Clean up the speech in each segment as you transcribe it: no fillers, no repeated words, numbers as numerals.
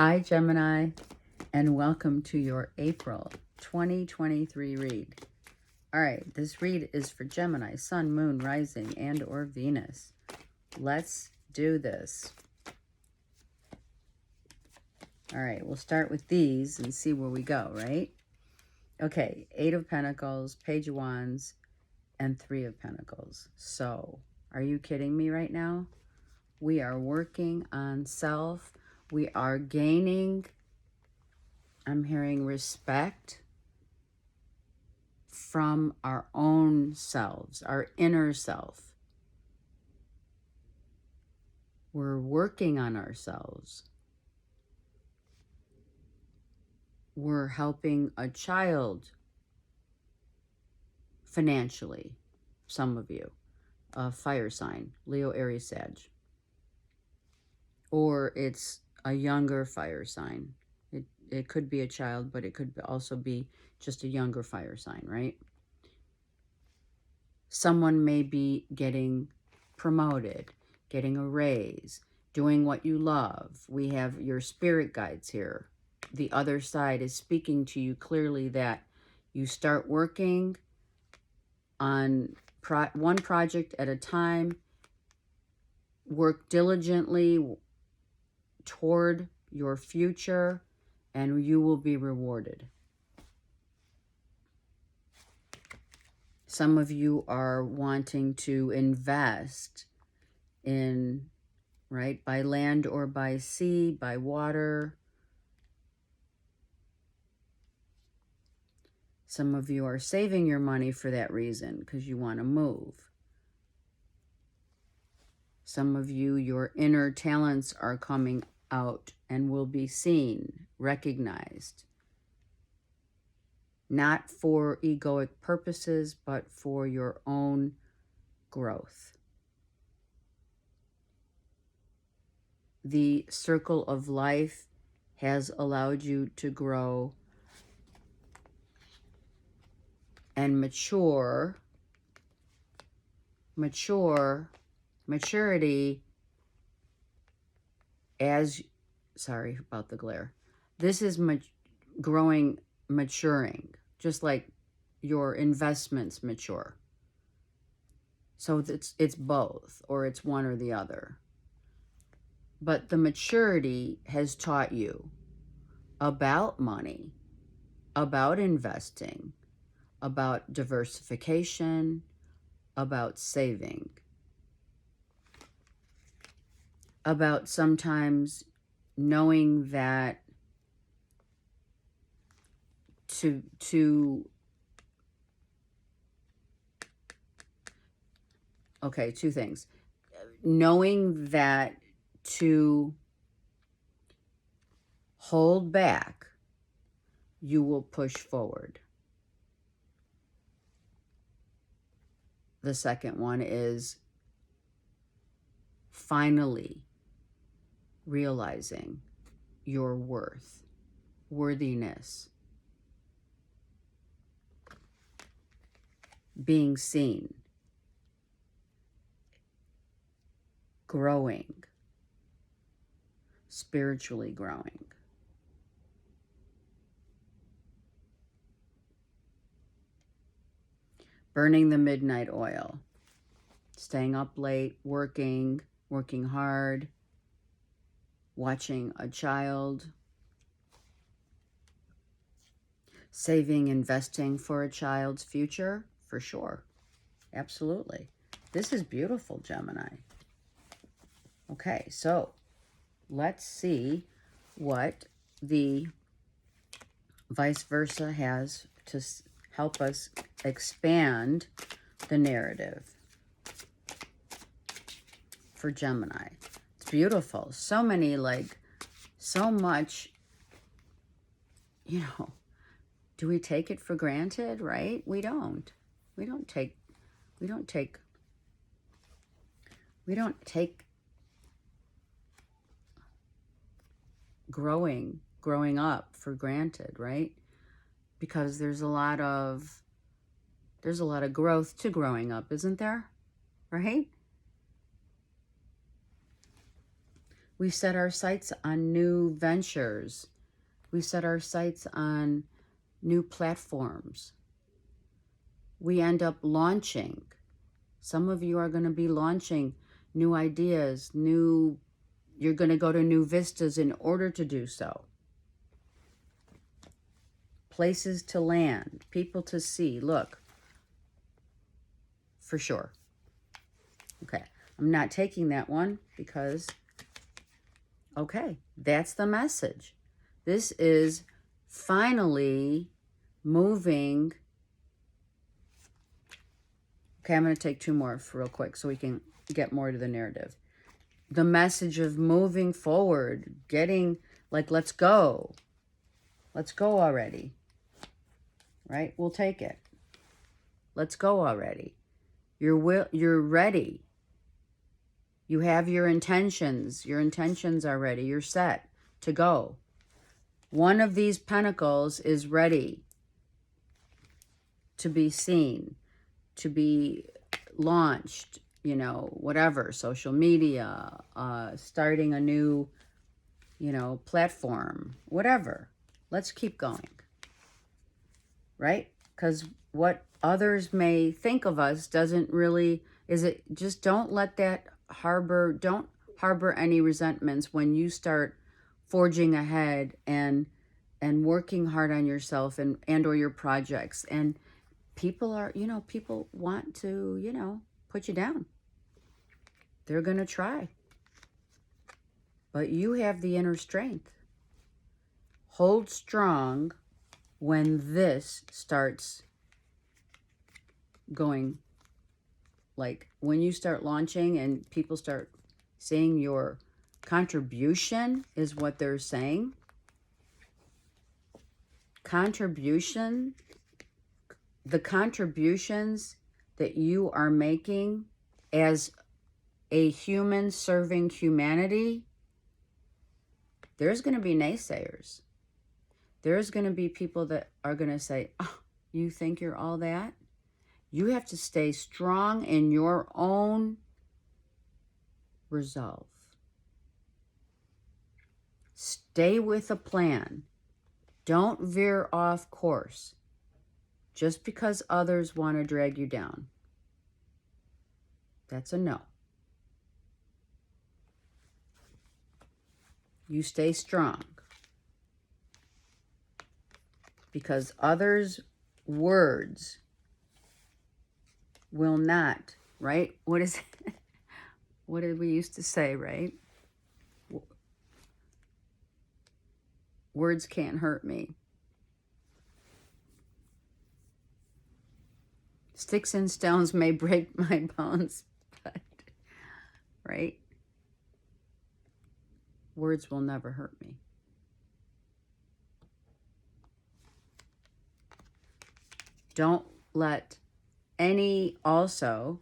Hi, Gemini, and welcome to your April 2023 read. All right, this read is for Gemini, Sun, Moon, Rising, and or Venus. Let's do this. All right, we'll start with these and see where we go, right? Okay, 8 of Pentacles, Page of Wands, and 3 of Pentacles. So, are you kidding me right now? We are working on self. We are gaining, I'm hearing, respect from our own selves, our inner self. We're working on ourselves. We're helping a child financially, some of you, a fire sign, Leo, Aries, Sag. Or it's a younger fire sign. It could be a child, but it could also be just a younger fire sign, right? Someone may be getting promoted, getting a raise, doing what you love. We have your spirit guides here. The other side is speaking to you clearly that you start working on one project at a time, work diligently toward your future, and you will be rewarded. Some of you are wanting to invest in, right, by land or by sea, by water. Some of you are saving your money for that reason because you want to move. Some of you, your inner talents are coming out and will be seen, recognized. Not for egoic purposes, but for your own growth. The circle of life has allowed you to grow and maturity as, sorry about the glare. This is maturing, just like your investments mature. So it's both, or it's one or the other. But the maturity has taught you about money, about investing, about diversification, about saving, about sometimes knowing that okay, two things. Knowing that to hold back, you will push forward. The second one is finally realizing your worthiness, being seen, growing, spiritually growing. Burning the midnight oil, staying up late, working hard, watching a child, saving, investing for a child's future, for sure. Absolutely. This is beautiful, Gemini. Okay, so let's see what the vice versa has to help us expand the narrative for Gemini. It's beautiful. So many, so much, do we take it for granted, right? We don't. We don't take growing up for granted, right? Because there's a lot of growth to growing up, isn't there? Right? We set our sights on new ventures. We set our sights on new platforms. We end up launching. Some of you are going to be launching new ideas, you're going to go to new vistas in order to do so. Places to land, people to see. Look, for sure. Okay, I'm not taking that one because, okay, that's the message. This is finally moving. Okay, I'm going to take two more real quick so we can get more to the narrative. The message of moving forward, getting, like, let's go. Let's go already. Right? We'll take it. Let's go already. You're ready. You have your intentions. Your intentions are ready. You're set to go. One of these pentacles is ready to be seen, to be launched, you know, whatever, social media, starting a new, you know, platform, whatever. Let's keep going, right? Because what others may think of us doesn't really, just don't let that don't harbor any resentments when you start forging ahead and working hard on yourself and or your projects. And people are, you know, people want to, you know, put you down. They're going to try. But you have the inner strength. Hold strong when this starts going, like when you start launching and people start seeing your contribution is what they're saying. Contribution, the contributions that you are making as a human serving humanity, there's going to be naysayers. There's going to be people that are going to say, oh, you think you're all that? You have to stay strong in your own resolve. Stay with a plan. Don't veer off course just because others want to drag you down. That's a no. You stay strong because others' words will not, right? What is it? What did we used to say, right? Words can't hurt me. Sticks and stones may break my bones, but, right? Words will never hurt me. Don't let any, also,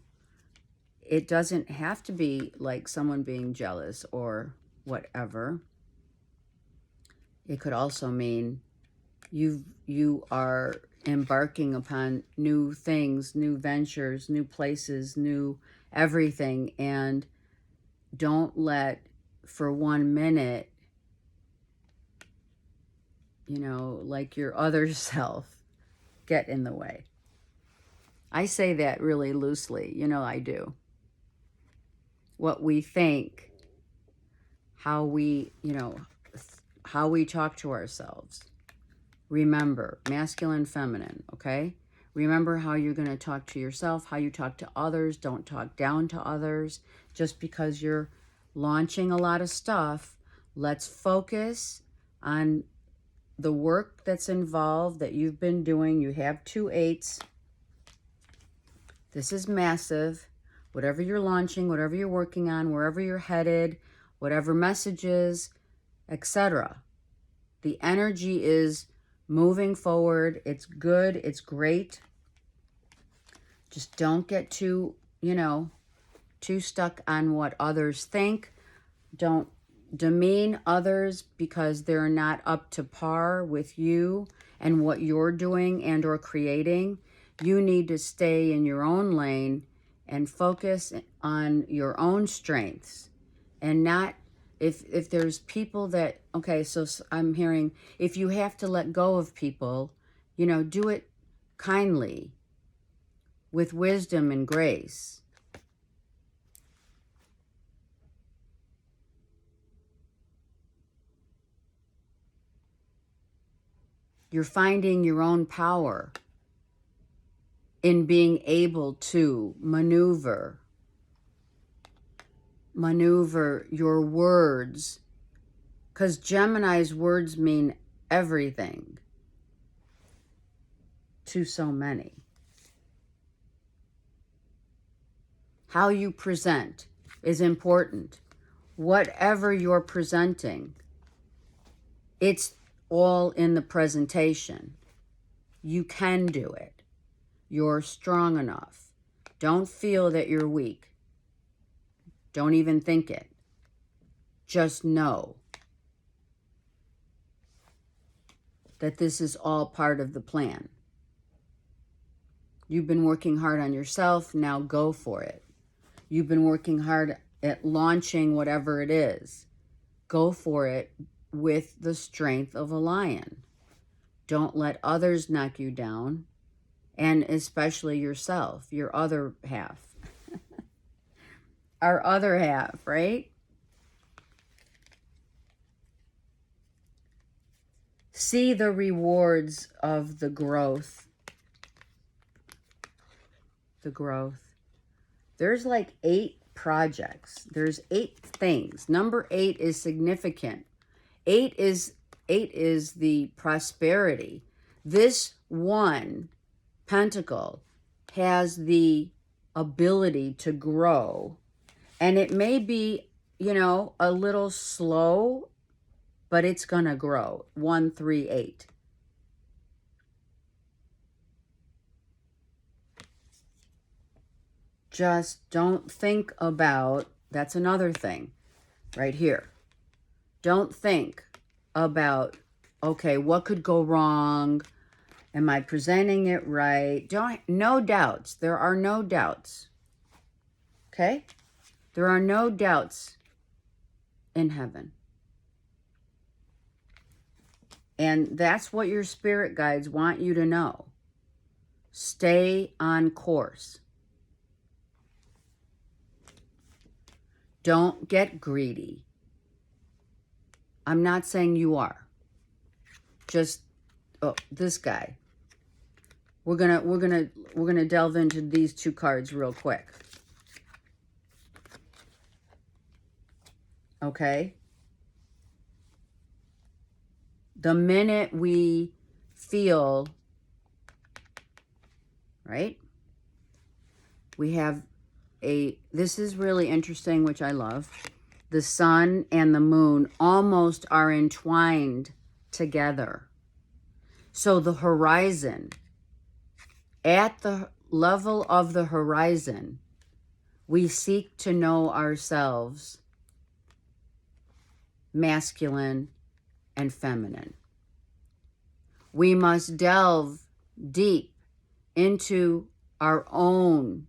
it doesn't have to be like someone being jealous or whatever. It could also mean you are embarking upon new things, new ventures, new places, new everything, and don't let for 1 minute, you know, like your other self get in the way. I say that really loosely, you know, I do. What we think, how we, you know, how we talk to ourselves. Remember, masculine, feminine, okay? Remember how you're going to talk to yourself, how you talk to others. Don't talk down to others. Just because you're launching a lot of stuff, let's focus on the work that's involved that you've been doing. You have 2 8s. This is massive. Whatever you're launching, whatever you're working on, wherever you're headed, whatever messages, etc. The energy is moving forward. It's good. It's great. Just don't get too, you know, too stuck on what others think. Don't demean others because they're not up to par with you and what you're doing and or creating. You need to stay in your own lane and focus on your own strengths and not If there's people that, okay, so I'm hearing, if you have to let go of people, do it kindly, with wisdom and grace. You're finding your own power in being able to maneuver your words, because Gemini's words mean everything to so many. How you present is important. Whatever you're presenting, it's all in the presentation. You can do it. You're strong enough. Don't feel that you're weak. Don't even think it. Just know that this is all part of the plan. You've been working hard on yourself, now go for it. You've been working hard at launching whatever it is. Go for it with the strength of a lion. Don't let others knock you down, and especially yourself, your other half. Our other half, right? See the rewards of the growth. The growth. There's like 8 projects. There's 8 things. Number 8 is significant. 8 is the prosperity. This one pentacle has the ability to grow. And it may be, a little slow, but it's going to grow. 1, 3, 8. Just don't think about, that's another thing right here. Don't think about, okay, what could go wrong? Am I presenting it right? No doubts. There are no doubts. Okay? There are no doubts in heaven. And that's what your spirit guides want you to know. Stay on course. Don't get greedy. I'm not saying you are. Just this guy. We're gonna delve into these 2 cards real quick. Okay? The minute we feel, right? We have this is really interesting, which I love. The sun and the moon almost are entwined together. So the horizon, at the level of the horizon, we seek to know ourselves, masculine and feminine. We must delve deep into our own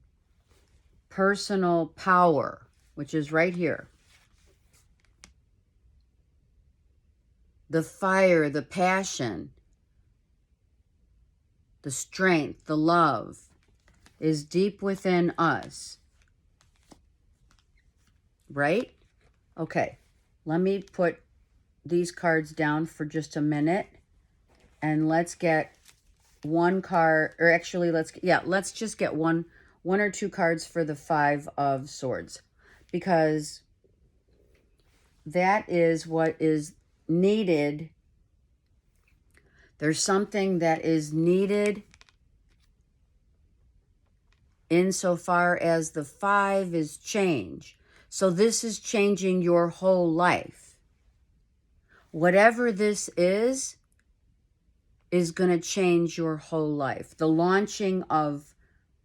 personal power, which is right here. The fire, the passion, the strength, the love is deep within us. Right? Okay, let me put these cards down for just a minute, and let's get one card, or actually let's just get one or 2 cards for the 5 of Swords, because that is what is needed. There's something that is needed insofar as the 5 is change. So this is changing your whole life. Whatever this is going to change your whole life. The launching of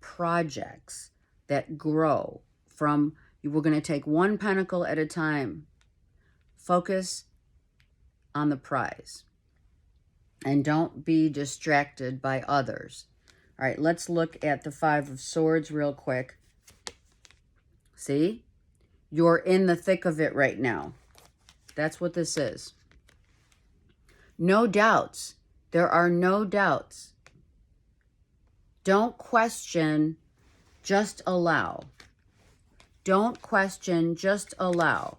projects that grow from, we're going to take 1 pentacle at a time. Focus on the prize. And don't be distracted by others. All right, let's look at the 5 of Swords real quick. See? You're in the thick of it right now. That's what this is. No doubts. There are no doubts. Don't question, just allow. Don't question, just allow.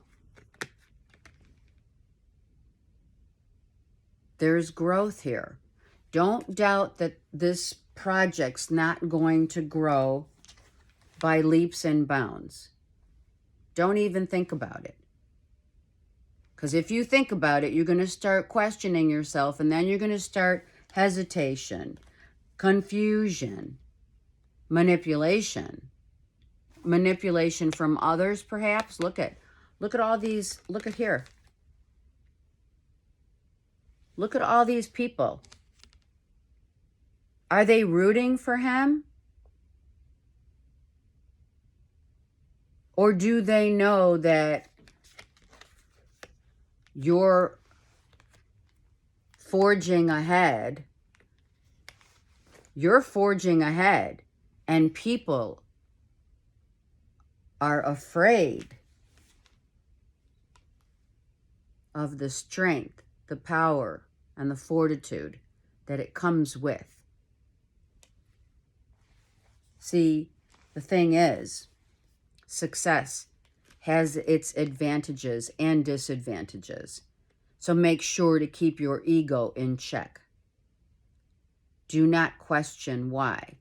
There's growth here. Don't doubt that this project's not going to grow by leaps and bounds. Don't even think about it. Because if you think about it, you're going to start questioning yourself, and then you're going to start hesitation, confusion, manipulation. Manipulation from others, perhaps. Look at all these. Look at here. Look at all these people. Are they rooting for him? Or do they know that you're forging ahead? You're forging ahead, and people are afraid of the strength, the power, and the fortitude that it comes with. See, the thing is, success has its advantages and disadvantages. So make sure to keep your ego in check. Do not question why.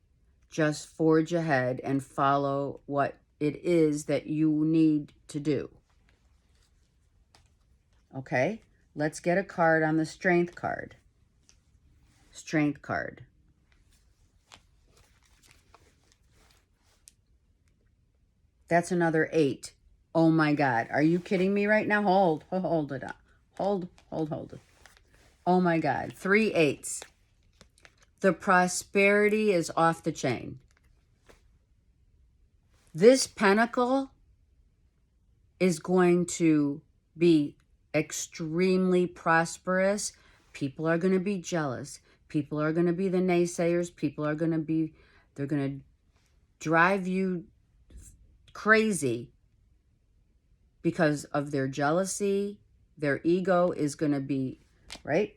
Just forge ahead and follow what it is that you need to do. Okay? Let's get a card on the Strength card. Strength card. That's another 8. Oh my God. Are you kidding me right now? Hold it up. Hold it. Oh my God. 3 8s. The prosperity is off the chain. This pentacle is going to be extremely prosperous. People are going to be jealous. People are going to be the naysayers. People are going to be, they're going to drive you crazy because of their jealousy. Their ego is going to be, right?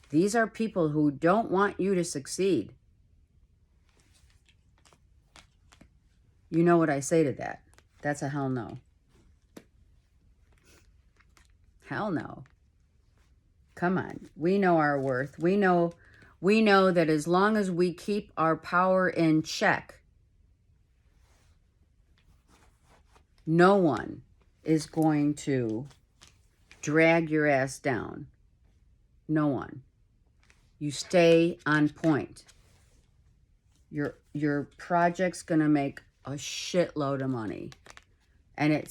These are people who don't want you to succeed. You know what I say to that? That's a hell no. Hell no. Come on. We know our worth. We know that as long as we keep our power in check, no one is going to drag your ass down. No one. You stay on point. Your project's going to make a shitload of money. And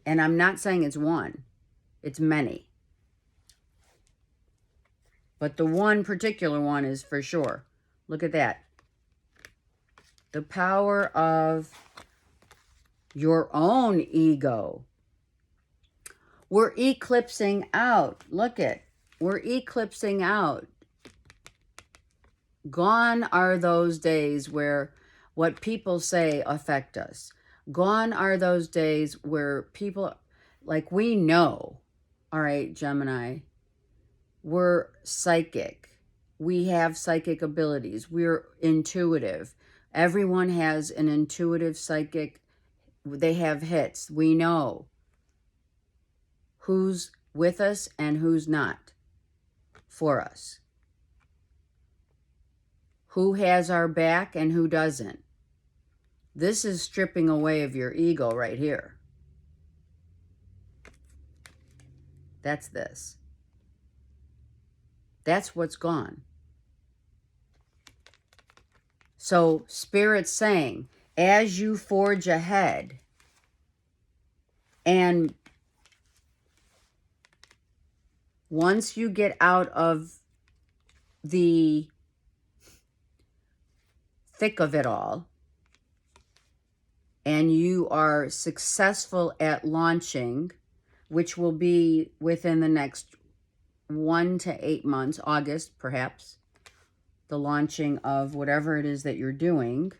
I'm not saying it's one. It's many. But the one particular one is for sure. Look at that. The power of your own ego. We're eclipsing out. Look at. We're eclipsing out. Gone are those days where what people say affect us. Gone are those days where people, like we know, all right, Gemini, we're psychic. We have psychic abilities. We're intuitive. Everyone has an intuitive psychic. They have hits. We know who's with us and who's not for us. Who has our back and who doesn't. This is stripping away of your ego right here. That's this. That's what's gone. So Spirit's saying, as you forge ahead and once you get out of the thick of it all and you are successful at launching, which will be within the next 1 to 8 months, August perhaps, the launching of whatever it is that you're doing.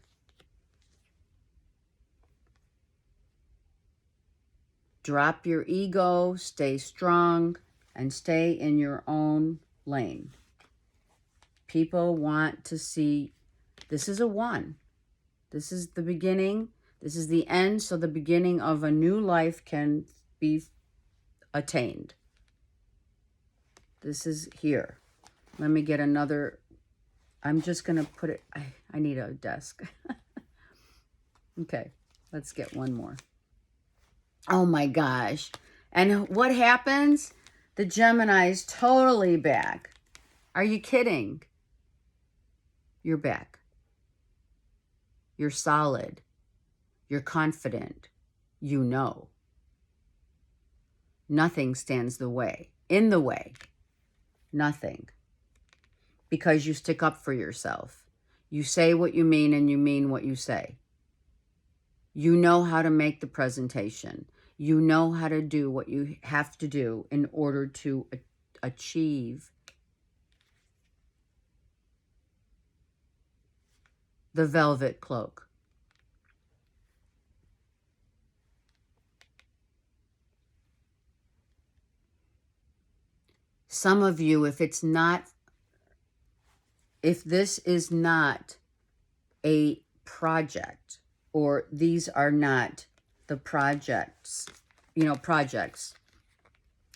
Drop your ego, stay strong, and stay in your own lane. People want to see, this is a 1. This is the beginning. This is the end, so the beginning of a new life can be attained. This is here. Let me get another. I'm just going to put it. I need a desk. Okay, let's get one more. Oh my gosh. And what happens? The Gemini's totally back. Are you kidding? You're back. You're solid. You're confident. You know. Nothing stands in the way. Nothing. Because you stick up for yourself. You say what you mean and you mean what you say. You know how to make the presentation. You know how to do what you have to do in order to achieve the velvet cloak. Some of you, if this is not a project, or these are not the projects, projects,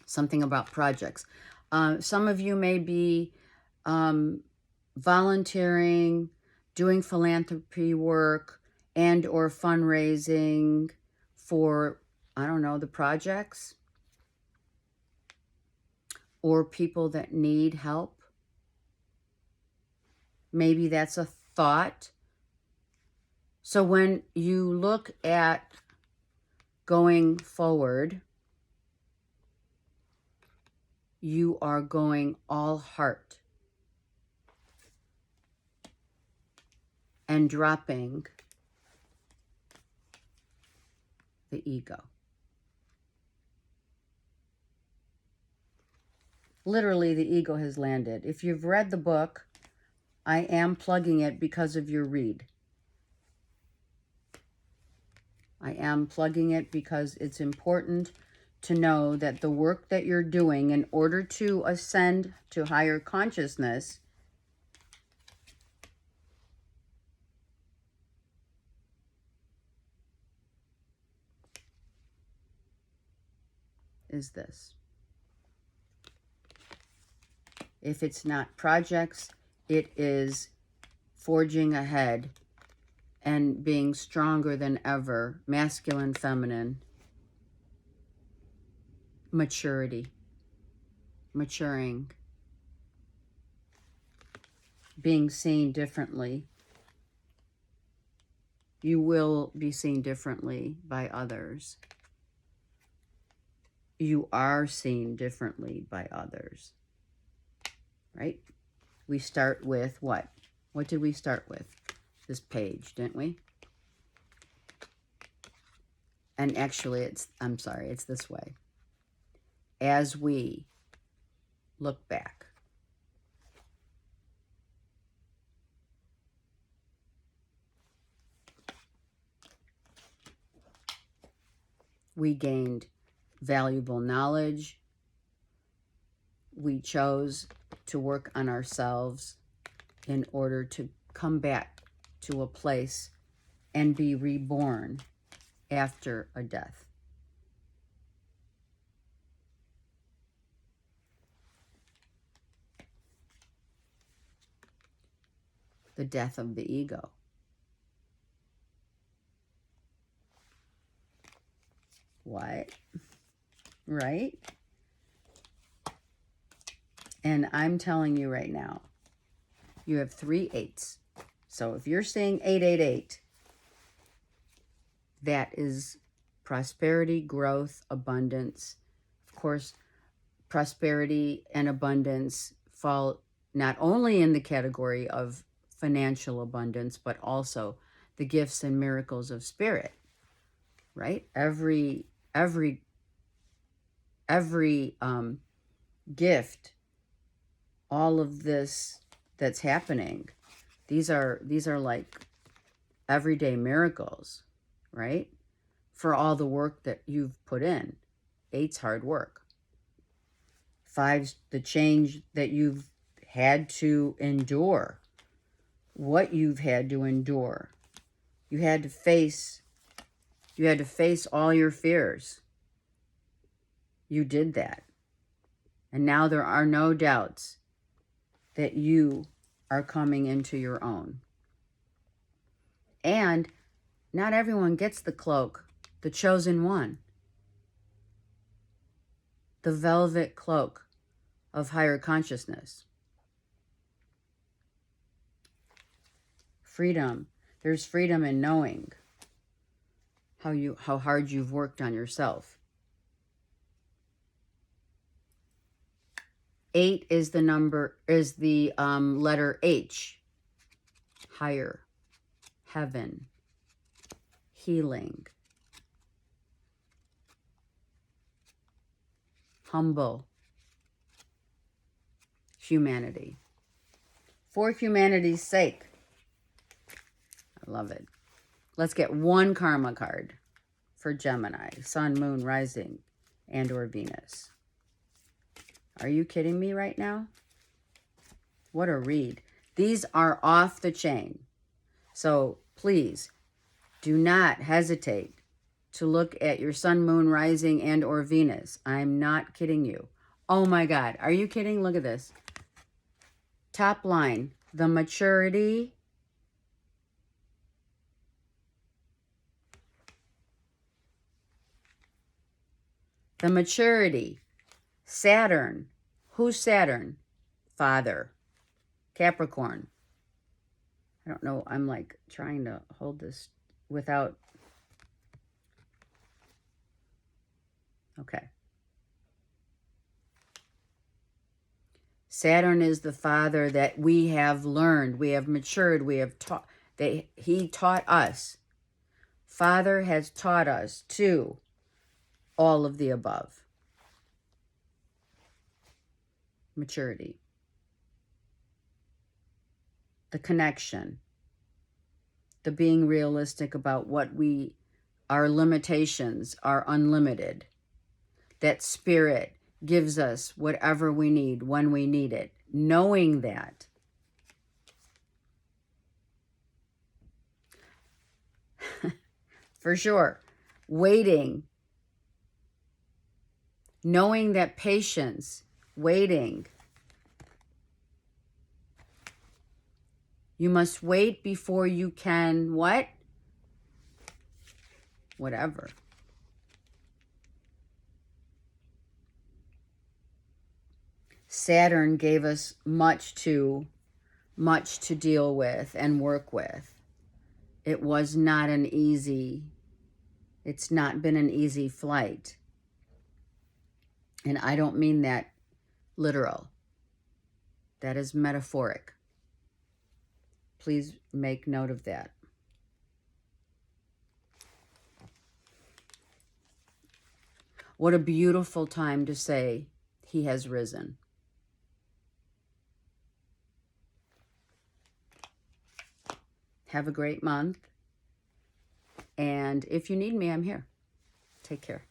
something about projects. Some of you may be volunteering, doing philanthropy work, and or fundraising for, I don't know, the projects or people that need help. Maybe that's a thought. So when you look at going forward, you are going all heart and dropping the ego. Literally, the ego has landed. If you've read the book, I am plugging it because of your read. I am plugging it because it's important to know that the work that you're doing in order to ascend to higher consciousness is this. If it's not projects, it is forging ahead and being stronger than ever, masculine, feminine, maturity, maturing, being seen differently. You will be seen differently by others. You are seen differently by others, right? We start with what? What did we start with? This page, didn't we? And actually, I'm sorry, it's this way. As we look back, we gained valuable knowledge. We chose to work on ourselves in order to come back to a place and be reborn after a death. The death of the ego. What? Right? And I'm telling you right now, you have 3 8s. So if you're saying 888, that is prosperity, growth, abundance. Of course, prosperity and abundance fall not only in the category of financial abundance, but also the gifts and miracles of spirit, right? Every gift, all of this that's happening, these are like everyday miracles, right? for all the work that you've put in. 8's hard work. 5's the change that you've had to endure. What you've had to endure. You had to face all your fears. You did that. And now there are no doubts that you are coming into your own. And not everyone gets the cloak, the chosen one. The velvet cloak of higher consciousness. Freedom. There's freedom in knowing how hard you've worked on yourself. 8 is the letter H. Higher. Heaven. Healing. Humble. Humanity. For humanity's sake. I love it. Let's get one karma card for Gemini, Sun, Moon, Rising, and or Venus. Are you kidding me right now? What a read. These are off the chain. So please do not hesitate to look at your Sun, Moon, Rising, and or Venus. I'm not kidding you. Oh my God. Are you kidding? Look at this. Top line, the maturity. The maturity. Saturn. Who's Saturn? Father. Capricorn. I don't know. I'm like trying to hold this without. Okay. Saturn is the father that we have learned. We have matured. We have taught. He taught us. Father has taught us too. All of the above. Maturity. The connection. The being realistic about our limitations are unlimited. That spirit gives us whatever we need when we need it. Knowing that. For sure. Waiting. Knowing that patience, waiting. You must wait before you can what? Whatever. Saturn gave us much to deal with and work with. It was not an easy, it's not been an easy flight. And I don't mean that literal. That is metaphoric. Please make note of that. What a beautiful time to say he has risen. Have a great month. And if you need me, I'm here. Take care.